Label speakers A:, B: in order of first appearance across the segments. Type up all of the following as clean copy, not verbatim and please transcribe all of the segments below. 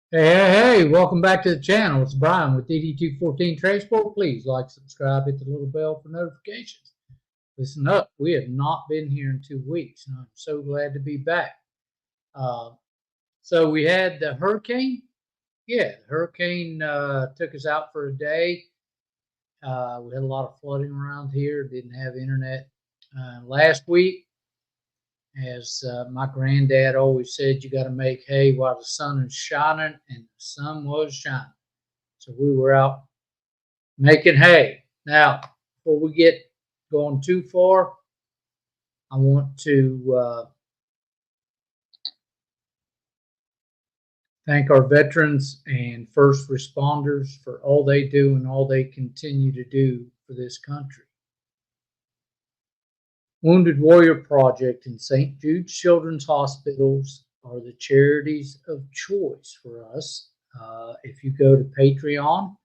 A: Hey, welcome back to the channel. It's Bryan with DD214 Transport. Please like, subscribe, hit the little bell for notifications. Listen up, we have not been here in 2 weeks, and I'm so glad to be back. Uh, so we had the hurricane. Yeah, the hurricane took us out for a day. We had a lot of flooding around here, didn't have internet. Last week, as my granddad always said, you got to make hay while the sun is shining, and the sun was shining. So we were out making hay. Now, before we get going too far, I want to thank our veterans and first responders for all they do and all they continue to do for this country. Wounded Warrior Project and St. Jude Children's Hospitals are the charities of choice for us. If you go to Patreon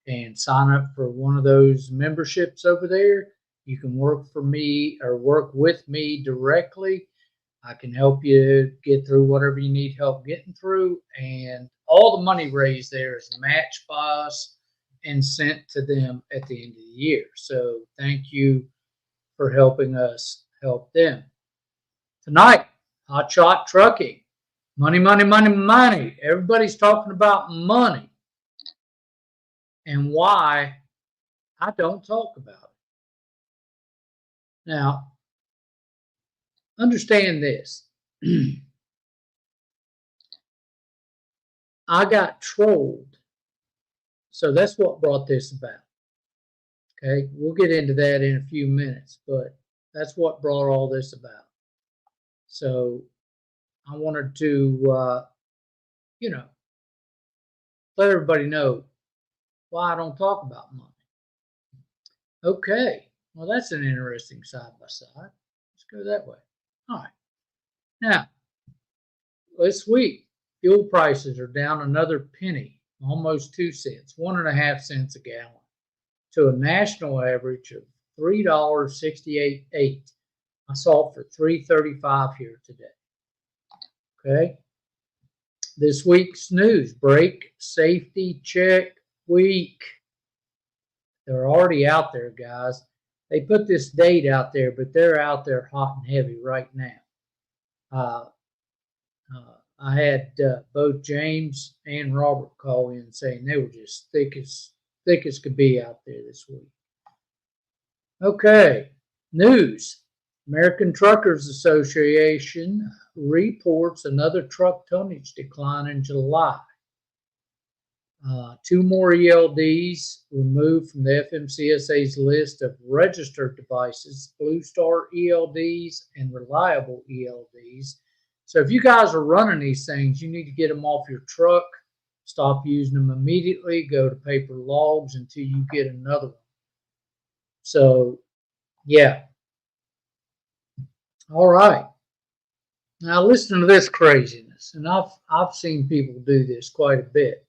A: and sign up for one of those memberships over there, you can work for me or work with me directly. I can help you get through whatever you need help getting through, and all the money raised there is matched by us and sent to them at the end of the year. So thank you for helping us help them. Tonight, HOSHOT Trucking. Money, money, money, money. Everybody's talking about money and why I don't talk about it. Now, understand this. I got trolled. So that's what brought this about. Okay, we'll get into that in a few minutes, but that's what brought all this about. So I wanted to, let everybody know why I don't talk about money. Okay, well, that's an interesting side by side. Let's go that way. All right. Now, this week, fuel prices are down another penny, almost 2 cents, 1.5 cents a gallon, to a national average of $3.68. I saw it for $3.35 here today. Okay. This week's news: brake safety check week. They're already out there, guys. They put this date out there, but they're out there hot and heavy right now. I had both James and Robert call in saying they were just thick as could be out there this week. Okay, news. American Truckers Association reports another truck tonnage decline in July. 2 more ELDs removed from the FMCSA's list of registered devices, Blue Star ELDs and reliable ELDs. So if you guys are running these things, you need to get them off your truck, stop using them immediately, go to paper logs until you get another one. So, yeah. All right. Now listen to this craziness, and I've seen people do this quite a bit.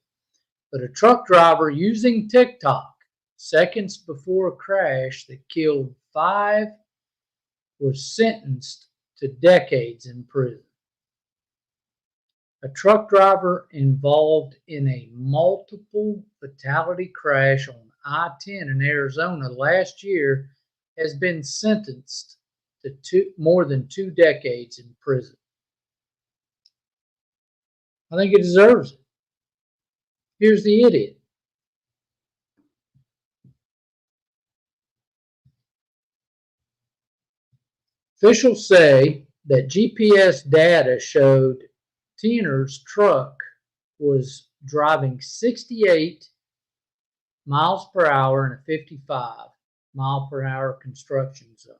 A: But a truck driver using TikTok seconds before a crash that killed 5 was sentenced to decades in prison. A truck driver involved in a multiple fatality crash on I-10 in Arizona last year has been sentenced to more than 2 decades in prison. I think it deserves it. Here's the idiot. Officials say that GPS data showed Tiener's truck was driving 68 miles per hour in a 55-mile-per-hour construction zone.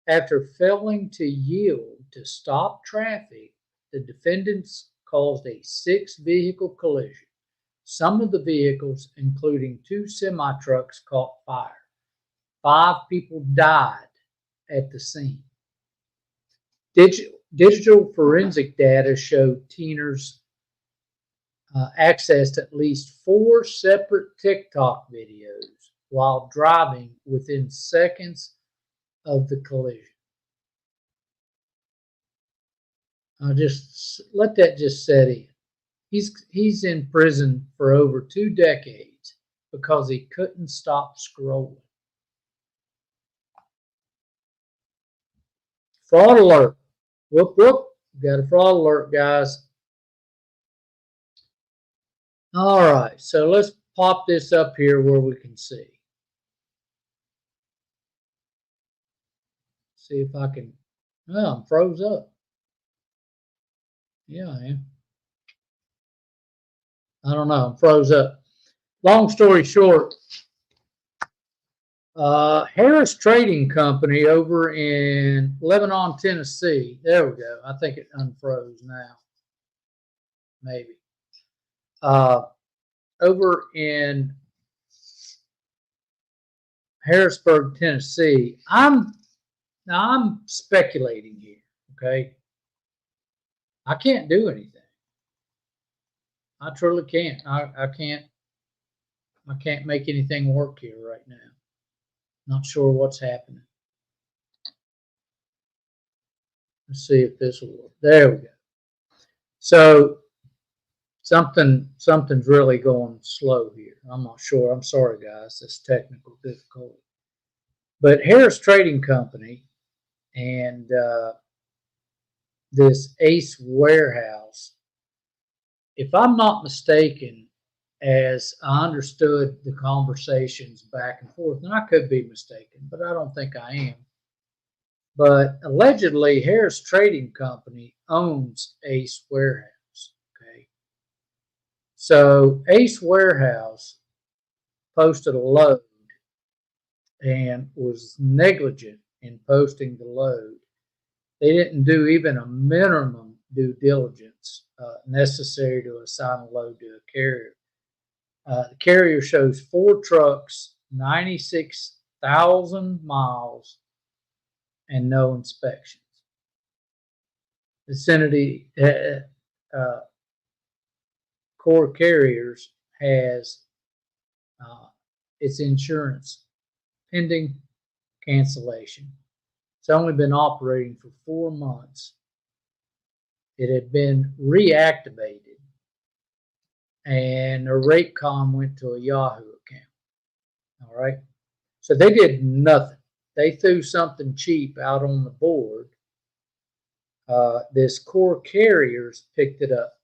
A: After failing to yield to stop traffic, the defendants caused a 6-vehicle collision. Some of the vehicles, including 2 semi-trucks, caught fire. 5 people died at the scene. Digital forensic data showed Tiener's accessed at least 4 separate TikTok videos while driving within seconds of the collision. I'll just let that just set in. He's in prison for over 2 decades because he couldn't stop scrolling. Fraud alert. Whoop, whoop. Got a fraud alert, guys. All right, so let's pop this up here where we can see. See if I can. Oh, I'm froze up. Yeah, I am. I don't know. I'm froze up. Long story short, Harris Trading Company over in Lebanon, Tennessee. There we go. I think it unfroze now. Maybe. Over in Harrisburg, Tennessee. I'm speculating here. Okay. I can't do anything. I truly can't. I can't make anything work here right now. Not sure what's happening. Let's see if this will work. There we go. So something's really going slow here. I'm not sure. I'm sorry, guys. It's technical difficulty. But Harris Trading Company and this Ace Warehouse, if I'm not mistaken, as I understood the conversations back and forth, and I could be mistaken, but I don't think I am. But allegedly, Harris Trading Company owns Ace Warehouse. Okay, so Ace Warehouse posted a load and was negligent in posting the load. They didn't do even a minimum due diligence necessary to assign a load to a carrier. The carrier shows 4 trucks, 96,000 miles, and no inspections. Vicinity Core Carriers has its insurance pending cancellation. It's only been operating for 4 months. It had been reactivated, and a Raycom went to a Yahoo account. All right. So they did nothing. They threw something cheap out on the board. This Core Carriers picked it up.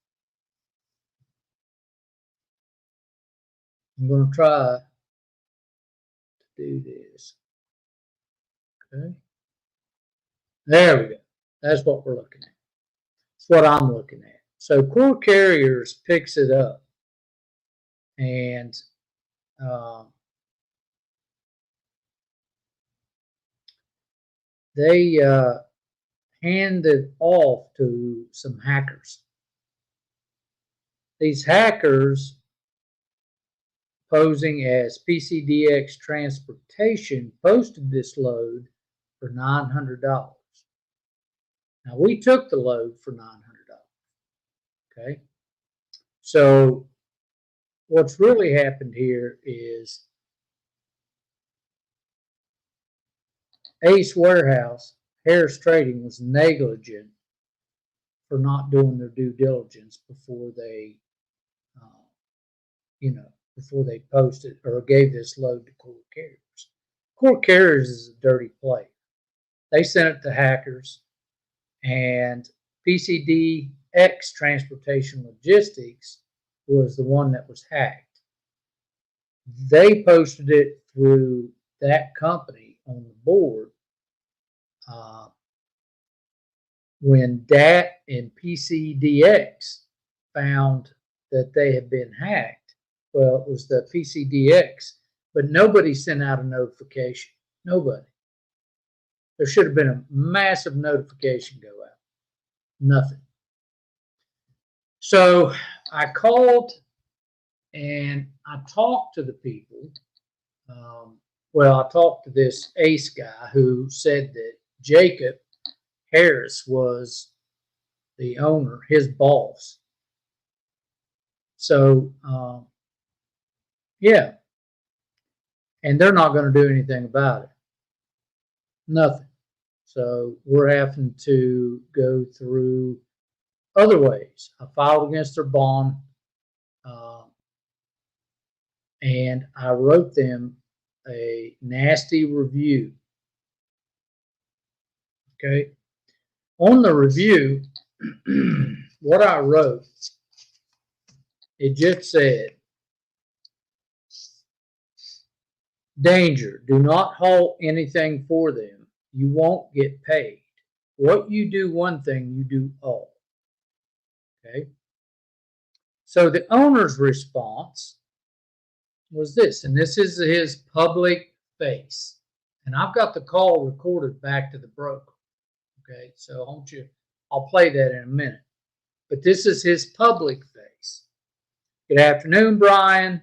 A: I'm going to try to do this. Okay. There we go. That's what we're looking at. That's what I'm looking at. So Core Carriers picks it up, and they hand it off to some hackers. These hackers, posing as PCDX Transportation, posted this load for $900. Now, we took the load for $900. Okay. So what's really happened here is Ace Warehouse, Harris Trading, was negligent for not doing their due diligence before they, before they posted or gave this load to Core Carriers. Core Carriers is a dirty play. They sent it to hackers, and PCDX Transportation Logistics was the one that was hacked. They posted it through that company on the board. When DAT and PCDX found that they had been hacked, well, it was the PCDX, but nobody sent out a notification. Nobody. There should have been a massive notification go out. Nothing. So I called and I talked to the people. I talked to this Ace guy who said that Jacob Harris was the owner, his boss. So, yeah. And they're not going to do anything about it. Nothing. So we're having to go through other ways. I filed against their bond, and I wrote them a nasty review. Okay. On the review, what I wrote, it just said, danger, do not haul anything for them. You won't get paid. What you do one thing, you do all. Okay. So the owner's response was this, and this is his public face. And I've got the call recorded back to the broker. Okay, so I'll play that in a minute. But this is his public face. Good afternoon, Bryan.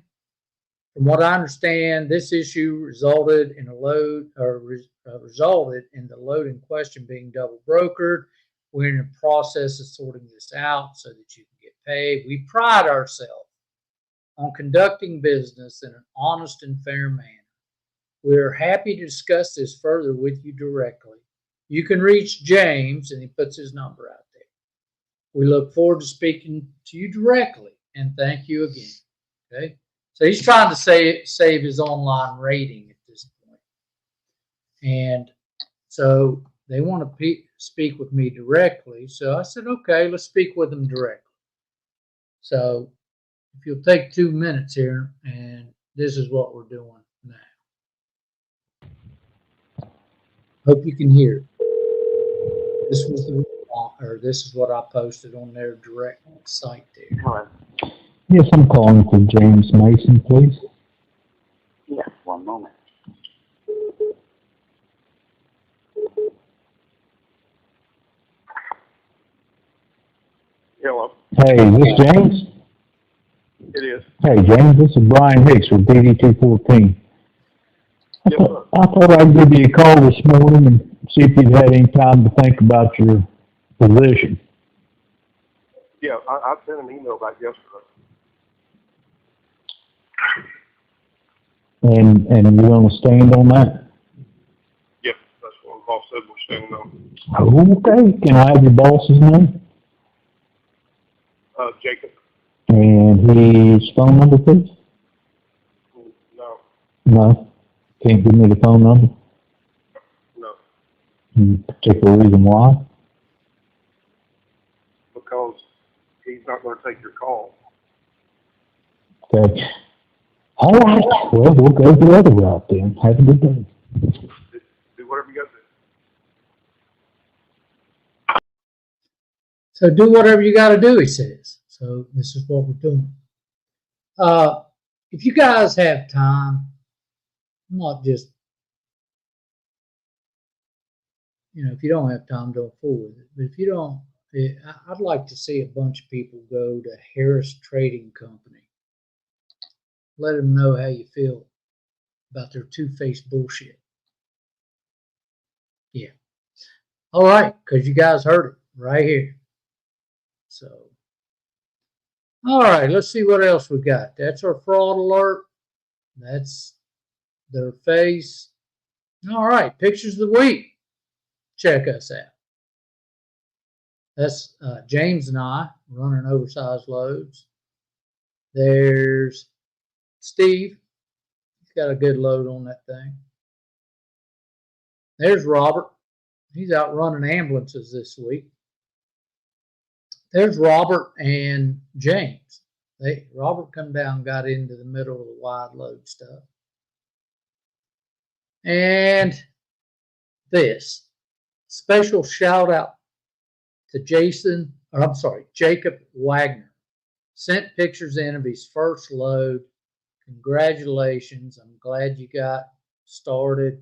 A: From what I understand, this issue resulted in resulted in the load in question being double brokered. We're in the process of sorting this out so that you can get paid. We pride ourselves on conducting business in an honest and fair manner. We're happy to discuss this further with you directly. You can reach James, and he puts his number out there. We look forward to speaking to you directly, and thank you again. Okay, so he's trying to save his online rating at this point, and so they want to speak with me directly. So I said, okay, let's speak with them directly. So if you'll take 2 minutes here, and this is what we're doing now. Hope you can hear. This was this is what I posted on their direct site there.
B: Hello.
C: Yes, I'm calling for James Mason, please.
B: Yes, one moment. Hello.
C: Hey, is this James?
B: It is.
C: Hey, James, this is Bryan Hicks with DD214.
B: Yes, sir.
C: I thought I'd give you a call this morning and see if you'd had any time to think about your position.
B: Yeah, I sent an email back yesterday.
C: And you're going to stand on that?
B: Yes, that's what the boss said we're standing on.
C: Okay. Can I have your boss's name?
B: Jacob.
C: And his phone number, please?
B: No.
C: No? Can't give me the phone number?
B: No.
C: Any particular reason why?
B: Because he's not going to take your call.
C: Okay. All right. Well, we'll go the other route then. Have a good day.
B: Do whatever you got to do.
A: So do whatever you got to do, he says. So this is what we're doing. If you guys have time, not just, if you don't have time, don't fool with it. But if you don't, I'd like to see a bunch of people go to Harris Trading Company. Let them know how you feel about their two-faced bullshit. Yeah. All right, because you guys heard it right here. So, all right, let's see what else we got. That's our fraud alert. That's their face. All right, pictures of the week. Check us out. That's James and I running oversized loads. There's Steve. He's got a good load on that thing. There's Robert. He's out running ambulances this week. There's Robert and James. Robert come down and got into the middle of the wide load stuff. And this special shout out to Jacob Wagner. Sent pictures in of his first load. Congratulations. I'm glad you got started.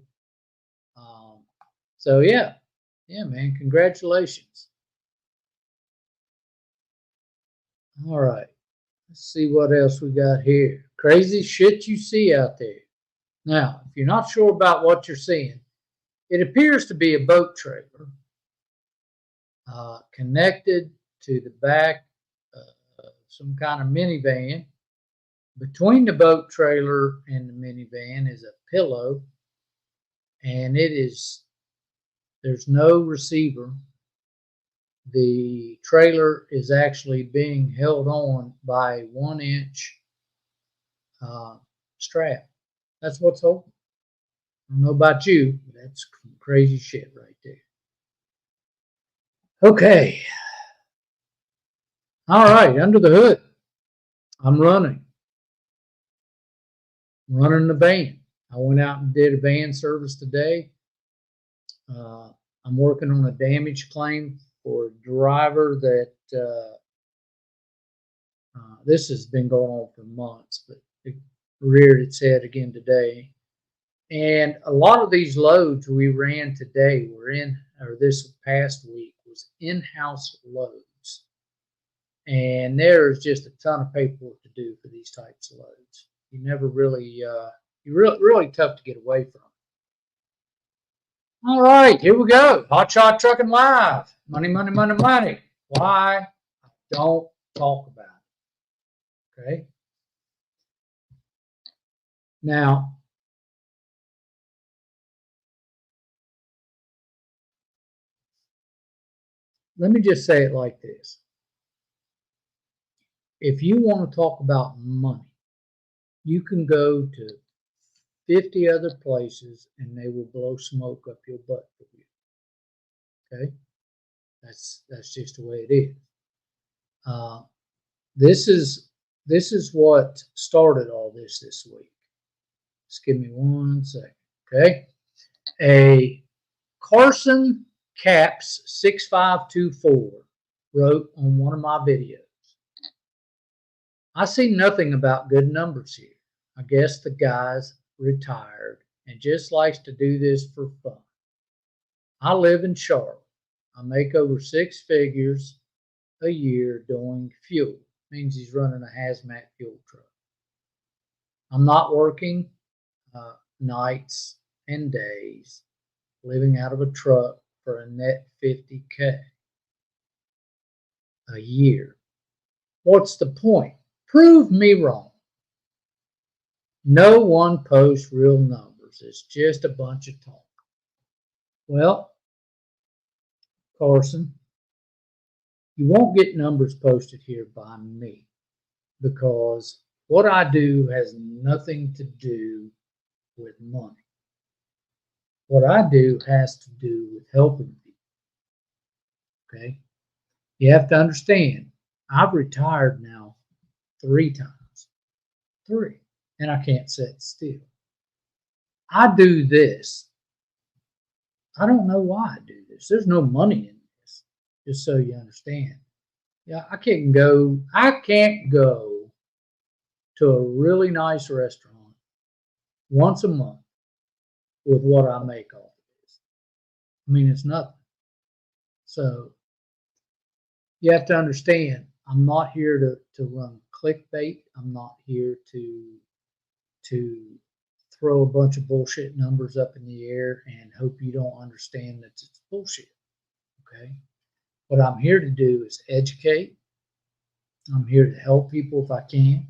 A: So yeah, man, congratulations. All right, let's see what else we got here. Crazy shit you see out there. Now, if you're not sure about what you're seeing, it appears to be a boat trailer connected to the back of some kind of minivan. Between the boat trailer and the minivan is a pillow, and there's no receiver. the trailer is actually being held on by a 1-inch strap. That's what's holding. I don't know about you, but that's crazy shit right there. Okay. All right, under the hood. I'm running the van. I went out and did a van service today. I'm working on a damage claim for a driver that this has been going on for months, but it reared its head again today. And a lot of these loads we ran today or this past week was in-house loads. And there's just a ton of paperwork to do for these types of loads. You never really, you're really tough to get away from. All right, here we go. Hotshot Trucking Live. Money, money, money, money. Why I don't talk about it. Okay. Now, let me just say it like this. If you want to talk about money, you can go to 50 other places and they will blow smoke up your butt for you. Okay? That's just the way it is. This is what started all this week. Just give me 1 second. Okay? A Carson Caps 6524 wrote on one of my videos, I see nothing about good numbers here. I guess the guy's retired and just likes to do this for fun. I live in Charlotte. I make over 6 figures a year doing fuel. Means he's running a hazmat fuel truck. I'm not working nights and days, living out of a truck for a net $50K a year. What's the point? Prove me wrong. No one posts real numbers. It's just a bunch of talk. Well, Carson, you won't get numbers posted here by me because what I do has nothing to do with money. What I do has to do with helping people. Okay? You have to understand, I've retired now 3 times. 3. And I can't sit still. I do this. I don't know why I do this. There's no money in this, just so you understand. Yeah, I can't go to a really nice restaurant once a month with what I make off of this. I mean, it's nothing. So you have to understand, I'm not here to run clickbait. I'm not here to throw a bunch of bullshit numbers up in the air and hope you don't understand that it's bullshit. Okay? What I'm here to do is educate. I'm here to help people if I can.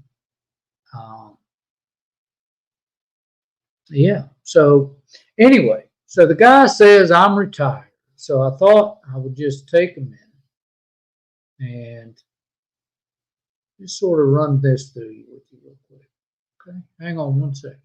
A: Yeah. So anyway, so the guy says I'm retired. So I thought I would just take a minute and just sort of run this through you with you real quick. Okay, hang on 1 second.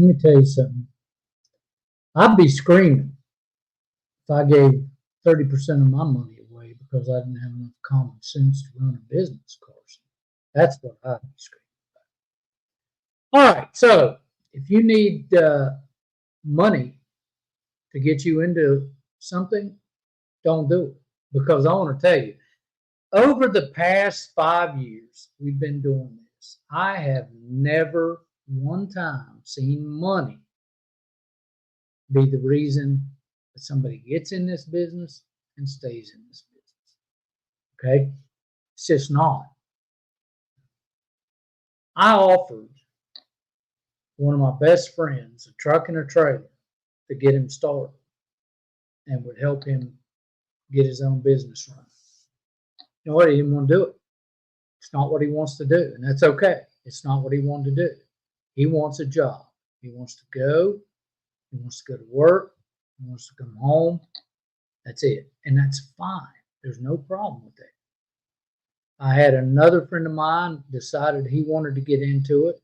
A: Let me tell you something. I'd be screaming if I gave 30% of my money away because I didn't have enough common sense to run a business, Carson. That's what I'd be screaming about. All right, so if you need money to get you into something, don't do it. Because I want to tell you, over the past 5 years we've been doing this, I have never one time seen money be the reason that somebody gets in this business and stays in this business. Okay? It's just not. I offered one of my best friends a truck and a trailer to get him started and would help him get his own business running. You know what? He didn't want to do it. It's not what he wants to do, and that's okay. It's not what he wanted to do. He wants a job. He wants to go. He wants to go to work. He wants to come home. That's it. And that's fine. There's no problem with that. I had another friend of mine decided he wanted to get into it.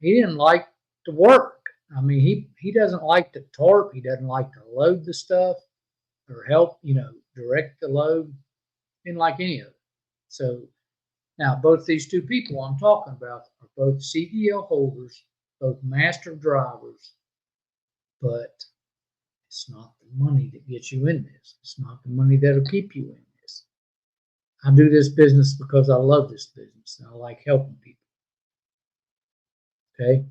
A: He didn't like to work. I mean, he doesn't like to tarp. He doesn't like to load the stuff or help, direct the load. Didn't like any of it. So now both these two people I'm talking about are both CDL holders, both master drivers, but it's not the money that gets you in this. It's not the money that'll keep you in this. I do this business because I love this business and I like helping people. Okay?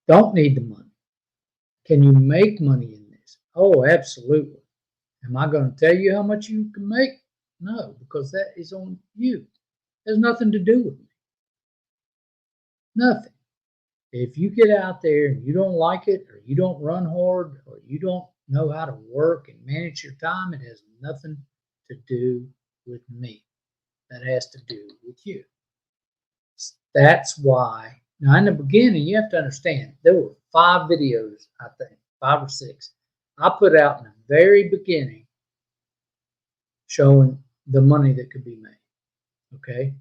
A: Don't need the money. Can you make money in this? Oh, absolutely. Am I going to tell you how much you can make? No, because that is on you. It has nothing to do with me. Nothing. If you get out there and you don't like it, or you don't run hard, or you don't know how to work and manage your time, it has nothing to do with me. That has to do with you. That's why. Now, in the beginning, you have to understand, there were 5 videos, I think, 5 or 6, I put out in the very beginning showing the money that could be made. Okay?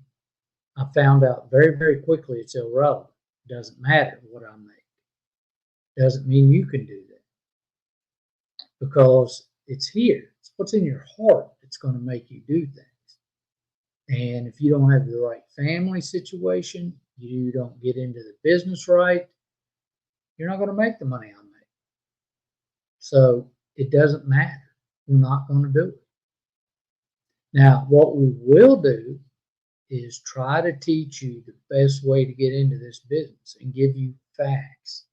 A: I found out very, very quickly it's irrelevant. It doesn't matter what I make. Doesn't mean you can do that. Because it's here. It's what's in your heart that's going to make you do things. And if you don't have the right family situation, you don't get into the business right, you're not going to make the money I make. So it doesn't matter. We're not going to do it. Now, what we will do is try to teach you the best way to get into this business and give you facts,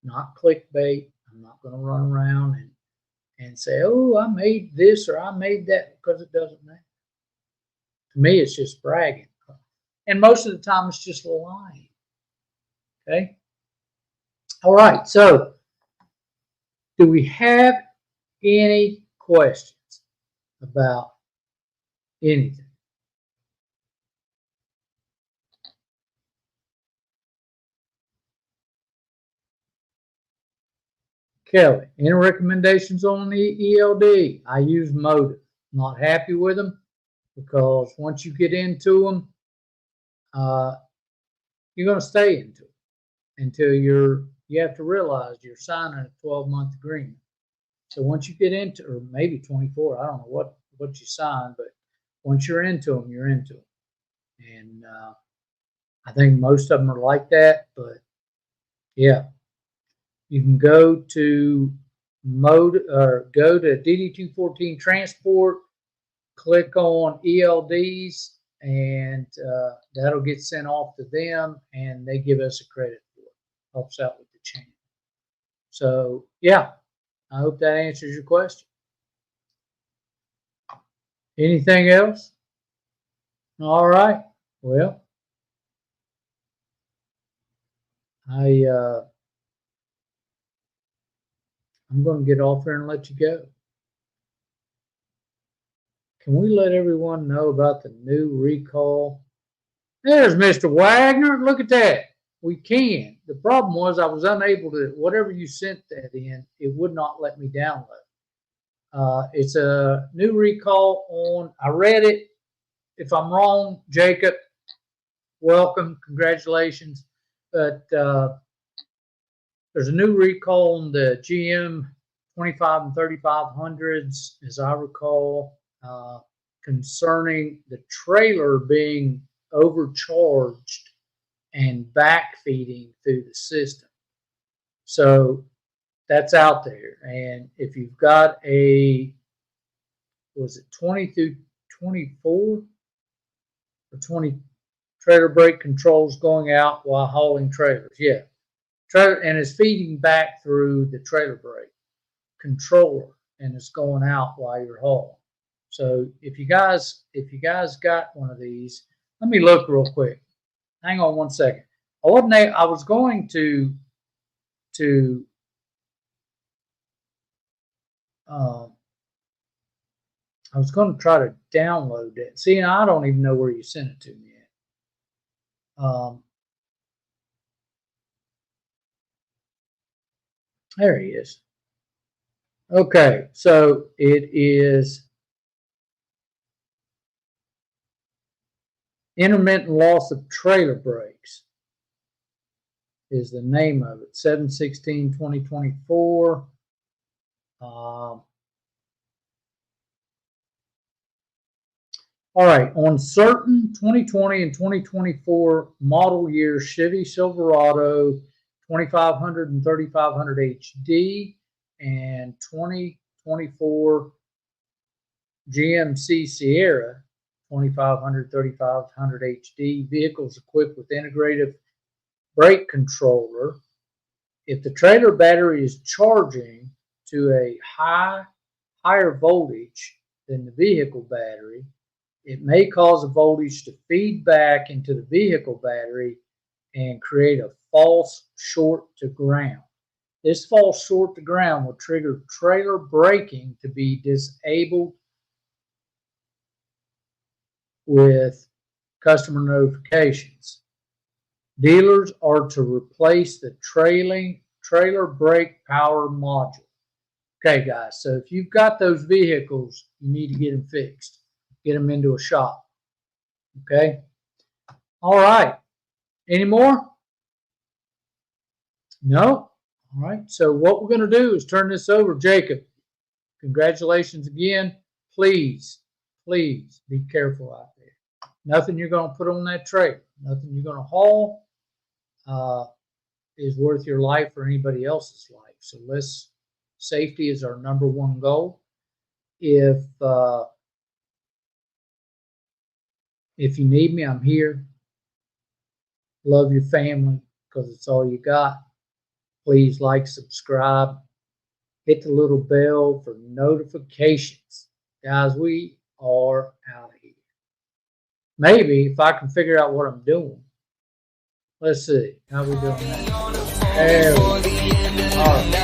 A: not clickbait. I'm not going to run around and say, oh, I made this or I made that, because it doesn't matter. To me, it's just bragging. And most of the time, it's just lying. Okay? All right. So, do we have any questions about anything? Kelly, any recommendations on the ELD? I use Motive. Not happy with them because once you get into them, you're going to stay into it until you have to realize you're signing a 12-month agreement. So once you get into, or maybe 24, I don't know what you sign, but once you're into them, you're into them. And I think most of them are like that, but yeah. You can go to go to DD214 Transport, click on ELDs, and that'll get sent off to them, and they give us a credit for it. Helps out with the chain. So yeah, I hope that answers your question. Anything else? All right. Well, I'm going to get off here and let you go. Can we let everyone know about the new recall? There's Mr. Wagner. Look at that. We can. The problem was I was unable to, whatever you sent that in, it would not let me download. It's a new recall on, I read it. If I'm wrong, Jacob, welcome, congratulations. but there's a new recall on the GM 25 and 3500s, as I recall, concerning the trailer being overcharged and backfeeding through the system. So that's out there. And if you've got a, was it 20 through 24 or 20 trailer brake controls going out while hauling trailers? Yeah. Trailer, and it's feeding back through the trailer brake controller, and it's going out while you're hauling. So if you guys got one of these, let me look real quick. Hang on one second. I was going to try to download it. See, I don't even know where you sent it to me yet. There he is. Okay, so it is intermittent loss of trailer brakes is the name of it. 7/16/2024. All right, on certain 2020 and 2024 model year Chevy Silverado 2500 and 3500 HD and 2024 GMC Sierra 2500, 3500 HD vehicles equipped with integrated brake controller, if the trailer battery is charging to a higher voltage than the vehicle battery, it may cause the voltage to feed back into the vehicle battery and create a false short to ground. This false short to ground will trigger trailer braking to be disabled with customer notifications. Dealers are to replace the trailer brake power module. Okay, guys, so if you've got those vehicles, you need to get them fixed. Get them into a shop. Okay? All right. Any more? No? All right. So what we're going to do is turn this over. Jacob, congratulations again. Please, please be careful out there. Nothing you're going to put on that trailer, nothing you're going to haul is worth your life or anybody else's life. So safety is our #1 goal. If you need me, I'm here. Love your family because it's all you got. Please like, subscribe, hit the little bell for notifications. Guys, we are out of here. Maybe if I can figure out what I'm doing. Let's see. How we doing that? There we go. All right.